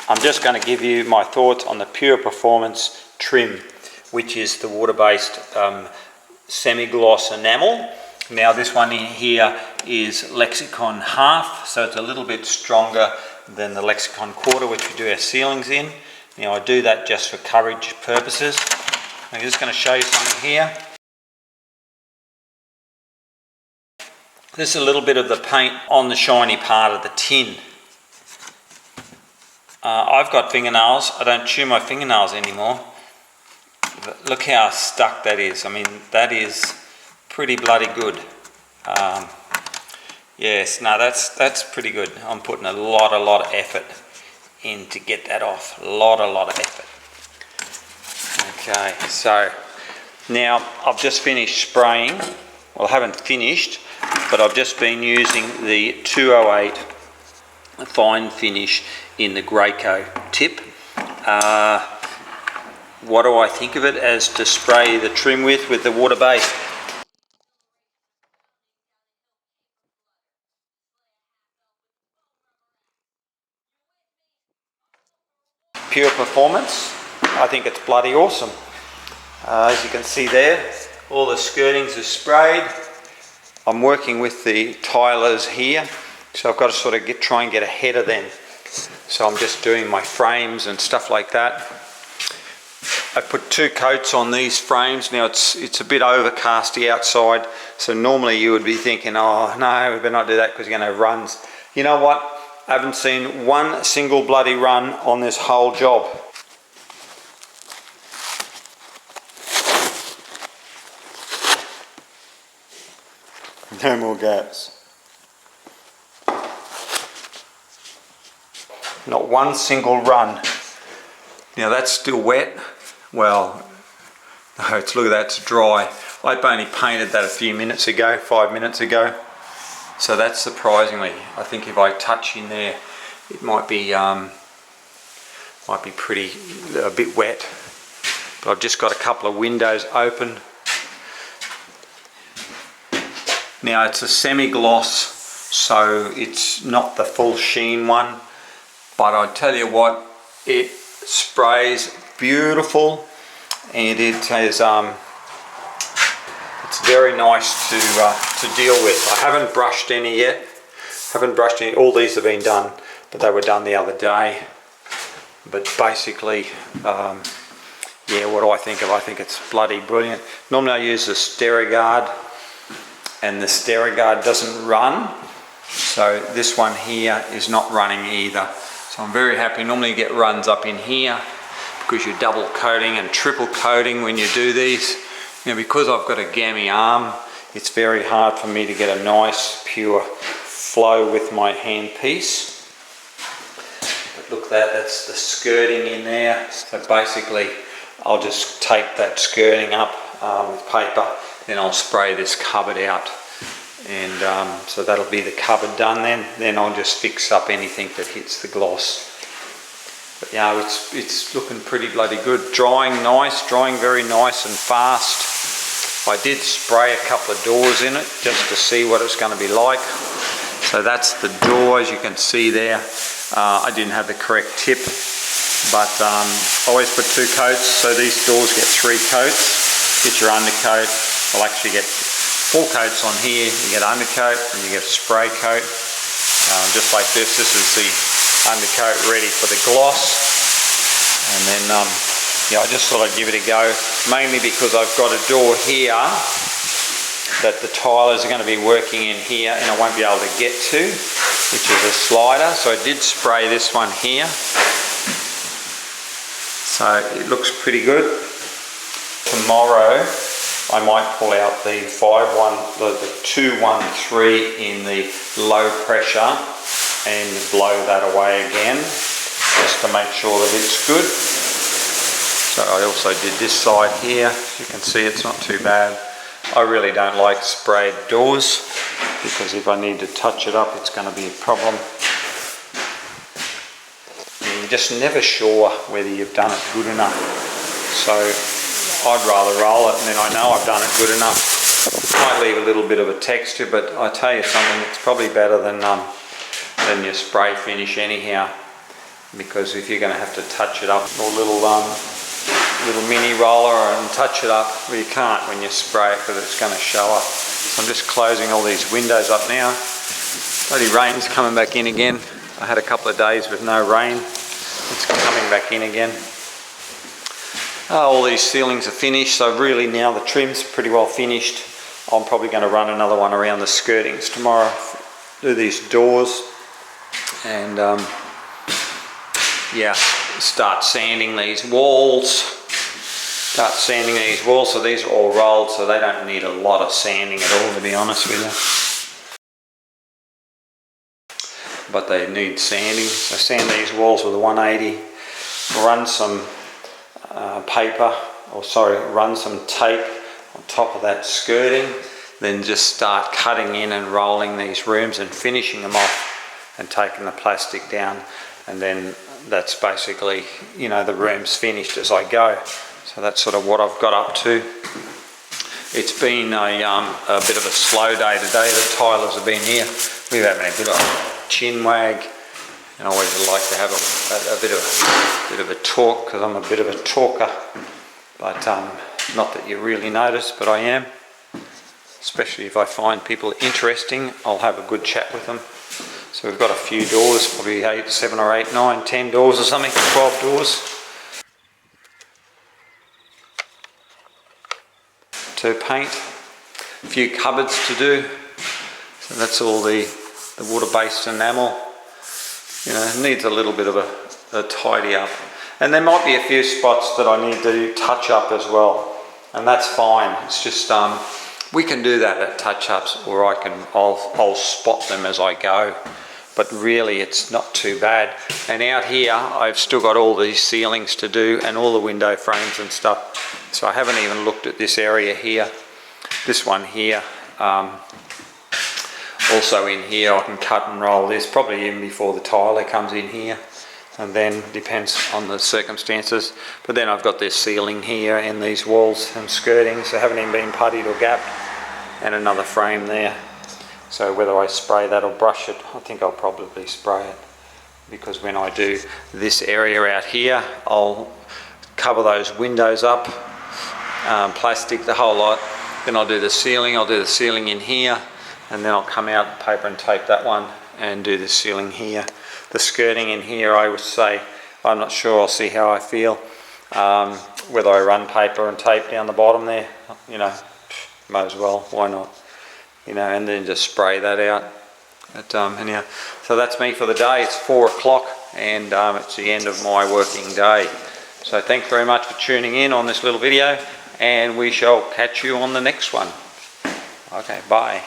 I'm just going to give you my thoughts on the Pure Performance trim, which is the water-based semi-gloss enamel. Now this one in here is Lexicon half, so it's a little bit stronger than the Lexicon quarter, which we do our ceilings in. Now I do that just for coverage purposes. I'm just going to show you something here. This is a little bit of the paint on the shiny part of the tin. I've got fingernails. I don't chew my fingernails anymore. But look how stuck that is. I mean, that is pretty bloody good. Yes, no, that's pretty good. I'm putting a lot of effort in to get that off. A lot of effort. Okay, so now I've just finished spraying. Well, I haven't finished, but I've just been using the 208 fine finish in the Graco tip. What do I think of it as to spray the trim with the water base? Pure Performance. I think it's bloody awesome. As you can see there, all the skirtings are sprayed. I'm working with the tilers here, so I've got to sort of try and get ahead of them. So I'm just doing my frames and stuff like that. I put 2 coats on these frames. Now it's a bit overcasty outside, so normally you would be thinking, oh no, we better not do that because you're going to have runs. You know what? I haven't seen one single bloody run on this whole job. No more gaps. Not one single run. Now that's still wet. Well, no, look at that, it's dry. I only painted that a few minutes ago, 5 minutes ago. So that's surprisingly, I think if I touch in there, it might be pretty, a bit wet. But I've just got a couple of windows open. Now it's a semi-gloss, so it's not the full sheen one. But I tell you what, it sprays beautiful, and it has it's very nice to deal with. I haven't brushed any yet. All these have been done, but they were done the other day. But basically, yeah, what do I think of? I think it's bloody brilliant. Normally I use the Sterigard, and the Sterigard doesn't run, so this one here is not running either. So I'm very happy. Normally you get runs up in here because you're double coating and triple coating when you do these. Now because I've got a gammy arm, it's very hard for me to get a nice pure flow with my hand piece. But look, that's the skirting in there. So basically I'll just tape that skirting up with paper, then I'll spray this cupboard out. And so that'll be the cupboard done then I'll just fix up anything that hits the gloss. But yeah, it's looking pretty bloody good. Drying very nice and fast. I did spray a couple of doors in it just to see what it's going to be like. So that's the door, as you can see there. I didn't have the correct tip, but always put 2 coats, so these doors get 3 coats. Get your undercoat. I'll actually get 4 coats on here. You get undercoat and you get a spray coat. Just like this. This is the undercoat ready for the gloss. And then, yeah, I just thought I'd give it a go. Mainly because I've got a door here that the tilers are going to be working in here and I won't be able to get to, which is a slider. So I did spray this one here. So it looks pretty good. Tomorrow I might pull out the 213 in the low pressure and blow that away again, just to make sure that it's good. So I also did this side here. As you can see, it's not too bad. I really don't like sprayed doors because if I need to touch it up, it's going to be a problem. You're just never sure whether you've done it good enough. So I'd rather roll it and then I know I've done it good enough. Might leave a little bit of a texture, but I tell you something, it's probably better than your spray finish anyhow. because if you're going to have to touch it up, or little mini roller and touch it up, well, you can't when you spray it because it's going to show up. So I'm just closing all these windows up now. Bloody rain's coming back in again. I had a couple of days with no rain. It's coming back in again. All these ceilings are finished, so really now the trim's pretty well finished. I'm probably going to run another one around the skirtings tomorrow, do these doors, and yeah, start sanding these walls. So these are all rolled, so they don't need a lot of sanding at all, to be honest with you. But they need sanding. So sand these walls with a 180. Run some run some tape on top of that skirting. Then just start cutting in and rolling these rooms and finishing them off and taking the plastic down. And then that's basically, you know, the room's finished as I go. So that's sort of what I've got up to. It's been a bit of a slow day today. The tilers have been here. We've had a bit of a chin wag, and I always like to have a bit of a talk, because I'm a bit of a talker. But not that you really notice, but I am. Especially if I find people interesting, I'll have a good chat with them. So we've got a few doors, probably 7 or 8, 9, 10 doors or something, 12 doors to paint, a few cupboards to do. So that's all the water-based enamel. You know, it needs a little bit of a tidy up. And there might be a few spots that I need to touch up as well, and that's fine. It's just we can do that at touch-ups, or I'll spot them as I go. But really, it's not too bad. And out here, I've still got all these ceilings to do and all the window frames and stuff. So I haven't even looked at this area here. This one here. Also in here, I can cut and roll this, probably even before the tiler comes in here. And then depends on the circumstances. But then I've got this ceiling here and these walls and skirtings that haven't even been puttied or gapped, and another frame there. So whether I spray that or brush it, I think I'll probably spray it, because when I do this area out here, I'll cover those windows up, plastic, the whole lot. Then I'll do the ceiling. I'll do the ceiling in here, and then I'll come out, paper and tape that one, and do the ceiling here. The skirting in here, I would say, I'm not sure, I'll see how I feel. Whether I run paper and tape down the bottom there, you know, might as well, why not? You know, and then just spray that out. But anyhow, so that's me for the day. It's 4 o'clock, and it's the end of my working day. So thanks very much for tuning in on this little video, and we shall catch you on the next one. Okay, bye.